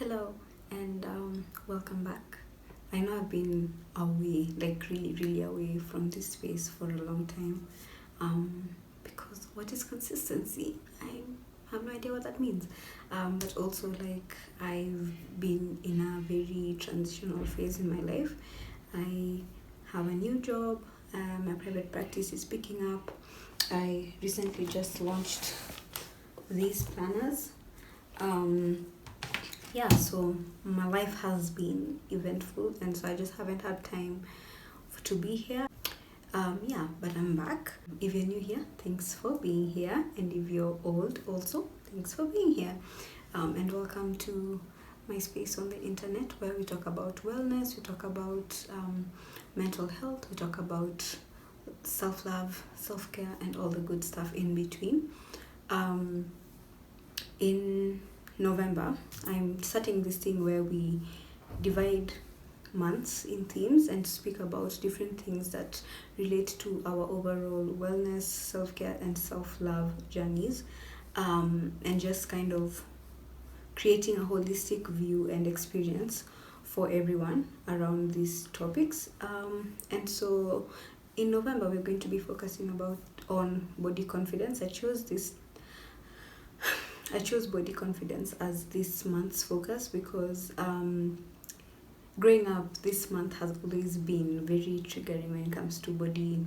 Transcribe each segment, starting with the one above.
Hello and welcome back. I know I've been away, like really away from this space for a long time. Because what is consistency? I have no idea what that means. But also, like, I've been in a very transitional phase in my life. I have a new job, my private practice is picking up. I recently just launched these planners. Um, yeah, so my life has been eventful, and so I just haven't had time to be here. Yeah, but I'm back. If you're new here, thanks for being here, and if you're old, also thanks for being here. And welcome to my space on the internet where we talk about wellness, we talk about mental health, we talk about self love, self care, and all the good stuff in between. In November, I'm starting this thing where we divide months in themes and speak about different things that relate to our overall wellness, self care, and self love journeys, and just kind of creating a holistic view and experience for everyone around these topics. And so in November, we're going to be focusing on body confidence. I chose body confidence as this month's focus because growing up, this month has always been very triggering when it comes to body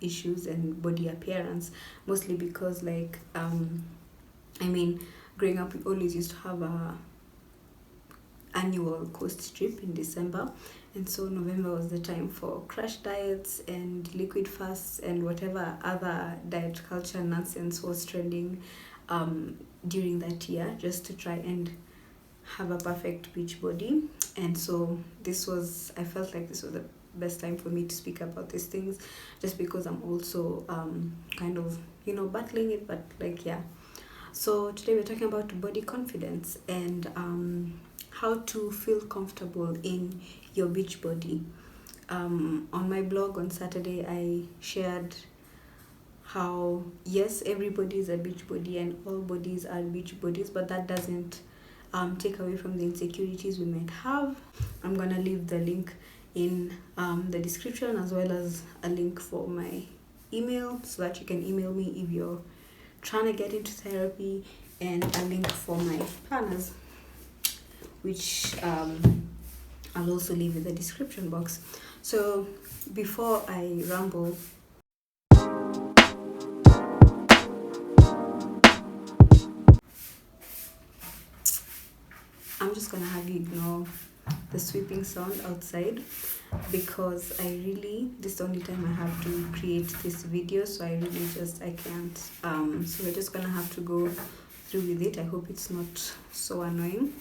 issues and body appearance, mostly because, growing up, we always used to have a annual coast trip in December, and so November was the time for crash diets and liquid fasts and whatever other diet culture nonsense was trending during that year, just to try and have a perfect beach body. And so I felt like this was the best time for me to speak about these things, just because I'm also kind of battling it, but yeah. So today we're talking about body confidence and how to feel comfortable in your beach body. On my blog on Saturday, I shared how, yes, everybody is a beach body and all bodies are beach bodies, but that doesn't take away from the insecurities we might have. I'm going to leave the link in the description, as well as a link for my email so that you can email me if you're trying to get into therapy, and a link for my planners, which I'll also leave in the description box. So before I ramble, I'm just gonna have you ignore the sweeping sound outside, because this is the only time I have to create this video, so I can't. So we're just gonna have to go through with it. I hope it's not so annoying.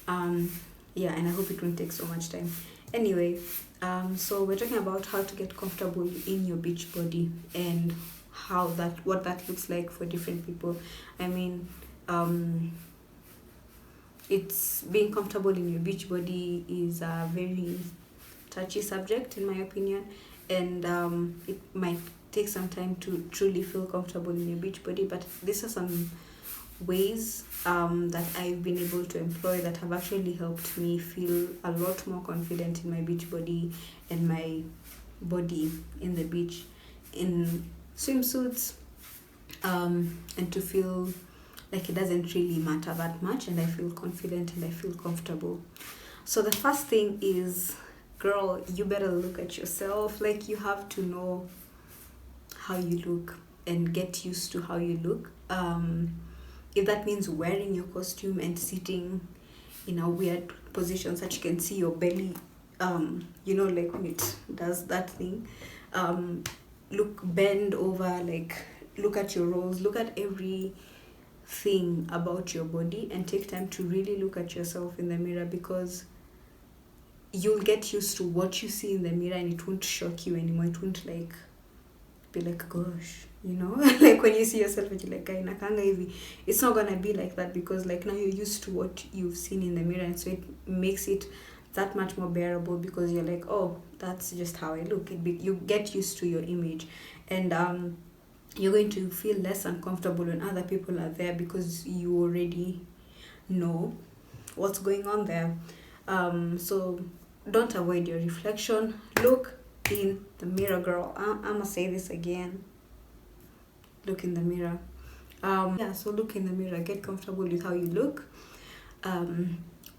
Yeah, and I hope it won't take so much time. Anyway, so we're talking about how to get comfortable in your beach body and what that looks like for different people. I mean, it's being comfortable in your beach body is a very touchy subject, in my opinion, and it might take some time to truly feel comfortable in your beach body, but these are some ways that I've been able to employ that have actually helped me feel a lot more confident in my beach body and my body in the beach, in swimsuits, and to feel like it doesn't really matter that much, and I feel confident and I feel comfortable. So the first thing is, girl, you better look at yourself. Like, you have to know how you look and get used to how you look. If that means wearing your costume and sitting in a weird position so that you can see your belly, like when it does that thing, bend over, like, look at your rolls, look at everything about your body, and take time to really look at yourself in the mirror, because you'll get used to what you see in the mirror and it won't shock you anymore. It won't be like, gosh, like when you see yourself and you're like, inakanga hivi. It's not gonna be like that, because like now you're used to what you've seen in the mirror, and so it makes it that much more bearable, because you're like, oh, that's just how I look. You get used to your image, and you're going to feel less uncomfortable when other people are there, because you already know what's going on there. So don't avoid your reflection. Look in the mirror, girl. I'm gonna say this again. Look in the mirror. Yeah, so look in the mirror. Get comfortable with how you look.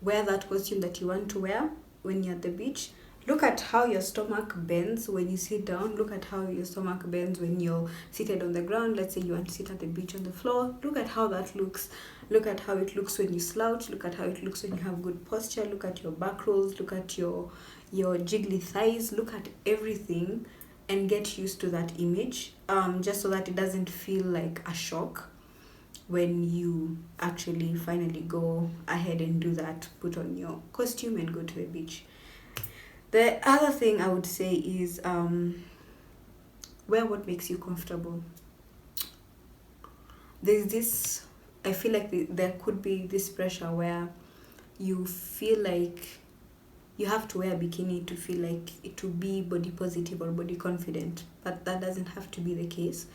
Wear that costume that you want to wear when you're at the beach. Look at how your stomach bends when you sit down. Look at how your stomach bends when you're seated on the ground. Let's say you want to sit at the beach on the floor. Look at how that looks. Look at how it looks when you slouch. Look at how it looks when you have good posture. Look at your back rolls. Look at your jiggly thighs. Look at everything and get used to that image, just so that it doesn't feel like a shock when you actually finally go ahead and do that, put on your costume and go to the beach. The other thing I would say is wear what makes you comfortable. There's this, I feel like there could be this pressure where you feel like you have to wear a bikini to feel like to be body positive or body confident, but that doesn't have to be the case.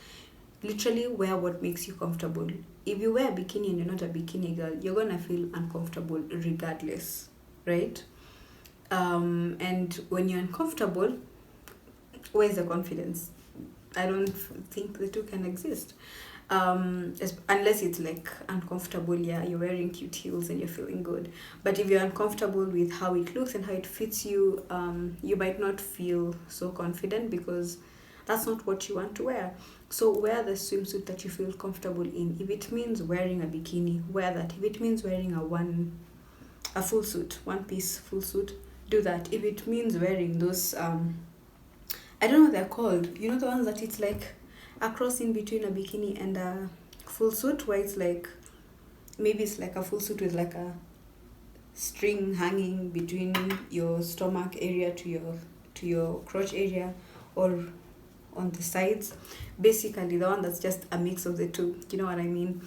Literally wear what makes you comfortable. If you wear a bikini and you're not a bikini girl, you're gonna feel uncomfortable regardless, right? And when you're uncomfortable, where's the confidence? I don't think the two can exist. Unless it's like uncomfortable, yeah, you're wearing cute heels and you're feeling good. But if you're uncomfortable with how it looks and how it fits you, you might not feel so confident because that's not what you want to wear. So wear the swimsuit that you feel comfortable in. If it means wearing a bikini, wear that. If it means wearing a full suit, one piece full suit, do that. If it means wearing those I don't know what they're called. You know the ones that it's like a cross in between a bikini and a full suit, where it's like maybe it's like a full suit with like a string hanging between your stomach area to your crotch area or on the sides. Basically the one that's just a mix of the two. You know what I mean?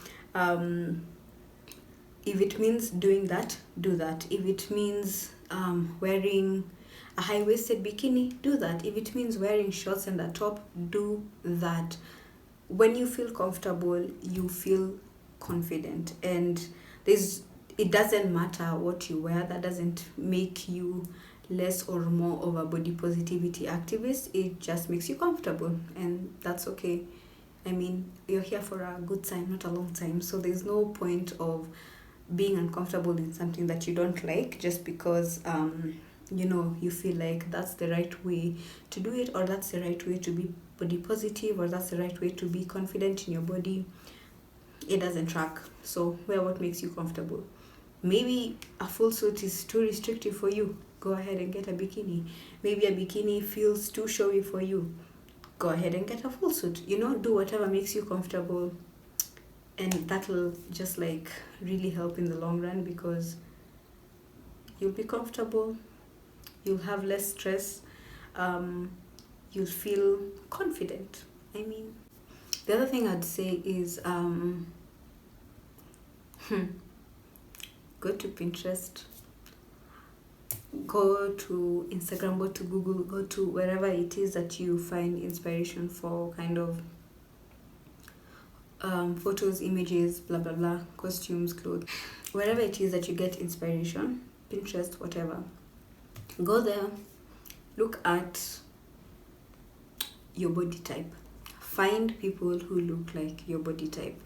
If it means doing that, do that. If it means wearing a high-waisted bikini, do that. If it means wearing shorts and a top, do that. When you feel comfortable, you feel confident, and it doesn't matter what you wear. That doesn't make you less or more of a body positivity activist. It just makes you comfortable, and that's okay. I mean, you're here for a good time, not a long time, so there's no point of being uncomfortable in something that you don't like just because you feel like that's the right way to do it, or that's the right way to be body positive, or that's the right way to be confident in your body. It doesn't track. So wear what makes you comfortable. Maybe a full suit is too restrictive for you, go ahead and get a bikini. Maybe a bikini feels too showy for you, go ahead and get a full suit. Do whatever makes you comfortable, and that'll just like really help in the long run, because you'll be comfortable, you'll have less stress, you'll feel confident. I mean, the other thing I'd say is go to Pinterest, go to Instagram, go to Google, go to wherever it is that you find inspiration for kind of photos, images, blah blah blah, costumes, clothes, wherever it is that you get inspiration, Pinterest, whatever. Go there, look at your body type, find people who look like your body type.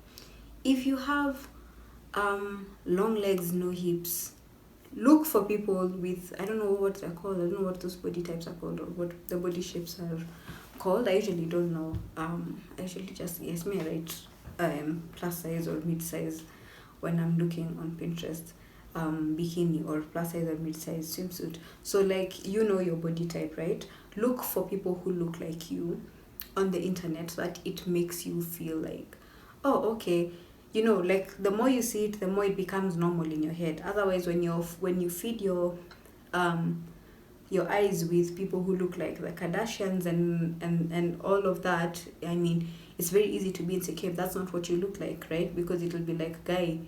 If you have long legs, no hips, look for people with, I don't know what they're called, I don't know what those body types are called or what the body shapes are called. I usually don't know. I usually just, yes, me, I write plus size or mid size when I'm looking on Pinterest, bikini or plus size or mid size swimsuit. So like, your body type, right? Look for people who look like you on the internet, so that it makes you feel like, oh, okay, like the more you see it, the more it becomes normal in your head. Otherwise, when you feed your eyes with people who look like the Kardashians and all of that, I mean, it's very easy to be insecure if that's not what you look like, right? Because it will be like, guy,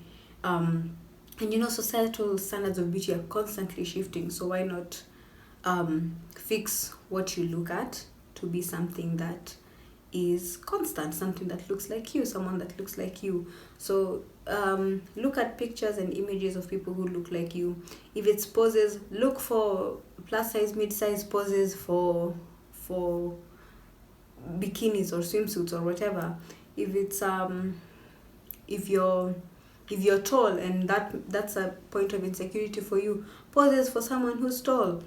and societal standards of beauty are constantly shifting, so why not fix what you look at to be something that is constant, something that looks like you, someone that looks like you. So look at pictures and images of people who look like you. If it's poses, look for plus size, mid size poses for bikinis or swimsuits or whatever. If it's if you're tall and that's a point of insecurity for you, poses for someone who's tall.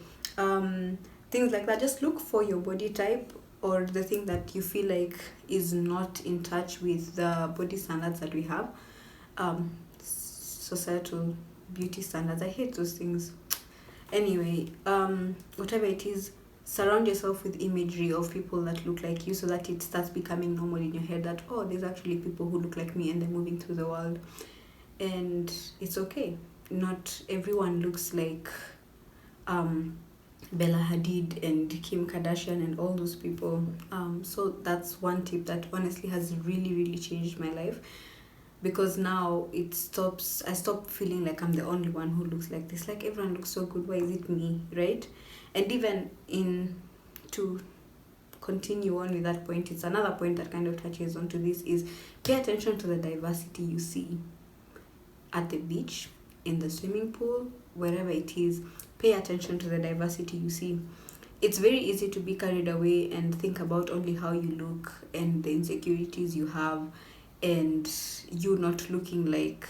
Things like that. Just look for your body type or the thing that you feel like is not in touch with the body standards that we have. Societal beauty standards, I hate those things. Anyway, whatever it is, surround yourself with imagery of people that look like you, so that it starts becoming normal in your head that, oh, there's actually people who look like me and they're moving through the world. And it's okay. Not everyone looks like Bella Hadid and Kim Kardashian and all those people. So that's one tip that honestly has really, really changed my life, because now I stop feeling like I'm the only one who looks like this. Like, everyone looks so good, why is it me, right? And even to continue on with that point, it's another point that kind of touches onto this, is pay attention to the diversity you see at the beach, in the swimming pool, wherever it is. Pay attention to the diversity you see. It's very easy to be carried away and think about only how you look and the insecurities you have, and you not looking like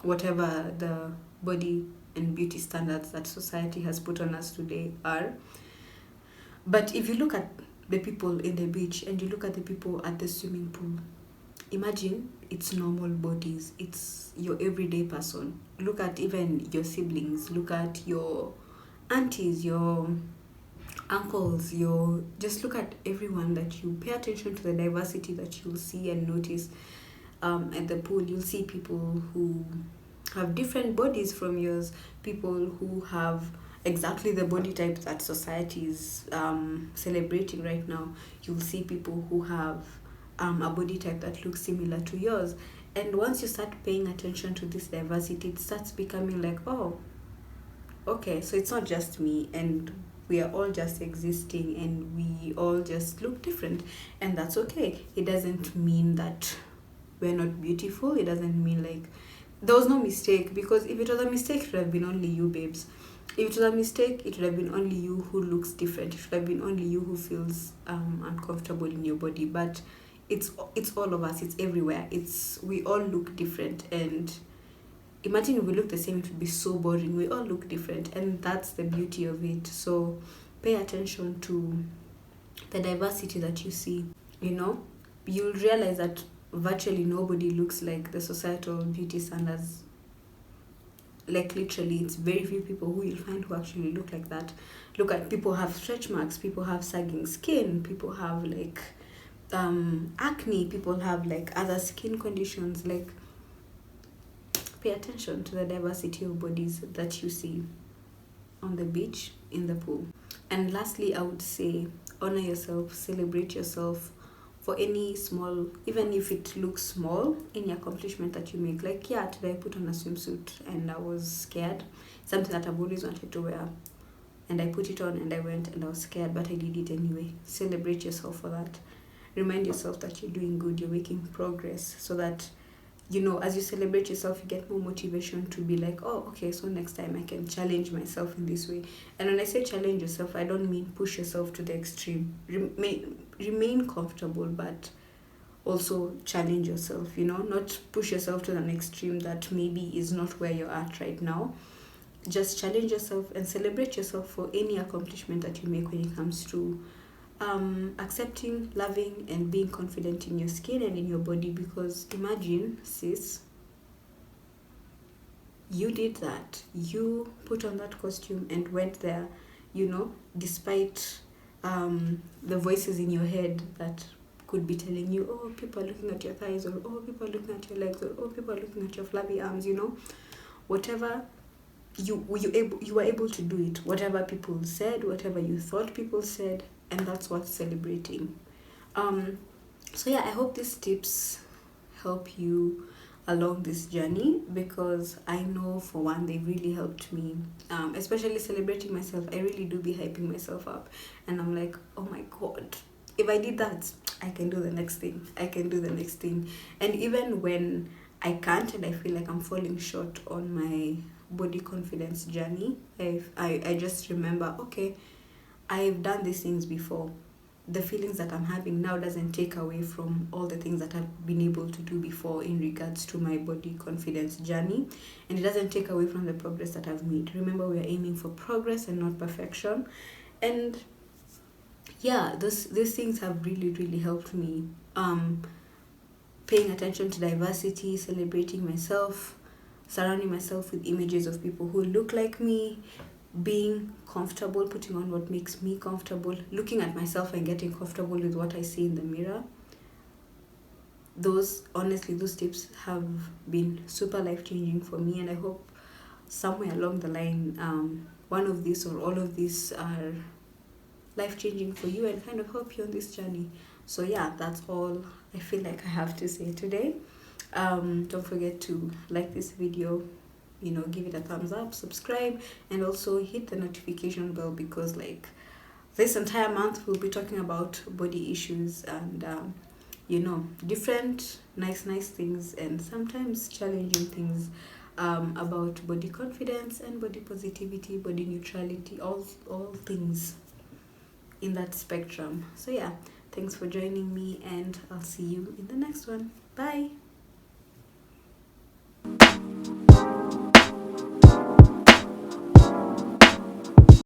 whatever the body and beauty standards that society has put on us today are. But if you look at the people in the beach and you look at the people at the swimming pool, imagine it's normal bodies, it's your everyday person. Look at even your siblings, look at your aunties, your uncles, just look at everyone that you pay attention to, the diversity that you'll see and notice. At the pool, you'll see people who have different bodies from yours, people who have exactly the body type that society is celebrating right now. You'll see people who have a body type that looks similar to yours. And once you start paying attention to this diversity, it starts becoming like, oh, okay, so it's not just me, and we are all just existing, and we all just look different, and that's okay. It doesn't mean that we're not beautiful. It doesn't mean like there was no mistake, because if it was a mistake, it would have been only you, babes. If it was a mistake, it would have been only you who looks different. It would have been only you who feels uncomfortable in your body. But it's all of us. It's everywhere. We all look different, and imagine if we look the same, it would be so boring. We all look different, and that's the beauty of it. So pay attention to the diversity that you see. You'll realize that virtually nobody looks like the societal beauty standards. Like, literally, it's very few people who you'll find who actually look like that. Look at people have stretch marks, people have sagging skin, people have like acne, people have like other skin conditions. Like, pay attention to the diversity of bodies that you see on the beach, in the pool. And lastly, I would say, honor yourself, celebrate yourself for any small, even if it looks small, any accomplishment that you make. Like, yeah, today I put on a swimsuit and I was scared. Something that I've always wanted to wear. And I put it on and I went and I was scared, but I did it anyway. Celebrate yourself for that. Remind yourself that you're doing good, you're making progress, so that, as you celebrate yourself, you get more motivation to be like, oh, okay, so next time I can challenge myself in this way. And when I say challenge yourself, I don't mean push yourself to the extreme. Remain comfortable, but also challenge yourself, not push yourself to an extreme that maybe is not where you're at right now. Just challenge yourself and celebrate yourself for any accomplishment that you make when it comes to accepting, loving, and being confident in your skin and in your body. Because imagine, sis, you did that. You put on that costume and went there, despite the voices in your head that could be telling you, oh, people are looking at your thighs, or oh, people are looking at your legs, or oh, people are looking at your flabby arms, whatever. You were able to do it. Whatever people said, whatever you thought people said, and that's what's celebrating. So yeah, I hope these tips help you along this journey, because I know, for one, they really helped me. Especially celebrating myself, I really do be hyping myself up, and I'm like, oh my god, if I did that, I can do the next thing. I can do the next thing. And even when I can't and I feel like I'm falling short on my body confidence journey, I just remember, okay, I've done these things before. The feelings that I'm having now doesn't take away from all the things that I've been able to do before in regards to my body confidence journey. And it doesn't take away from the progress that I've made. Remember, we are aiming for progress and not perfection. And yeah, these things have really, really helped me. Paying attention to diversity, celebrating myself, surrounding myself with images of people who look like me, being comfortable, putting on what makes me comfortable, looking at myself and getting comfortable with what I see in the mirror. Those tips have been super life changing for me, and I hope somewhere along the line, one of these or all of these are life changing for you and kind of help you on this journey. So yeah, that's all I feel like I have to say today. Don't forget to like this video, give it a thumbs up, subscribe, and also hit the notification bell, because like this entire month we'll be talking about body issues and different nice things and sometimes challenging things about body confidence and body positivity, body neutrality, all things in that spectrum. So yeah, thanks for joining me, and I'll see you in the next one. Bye.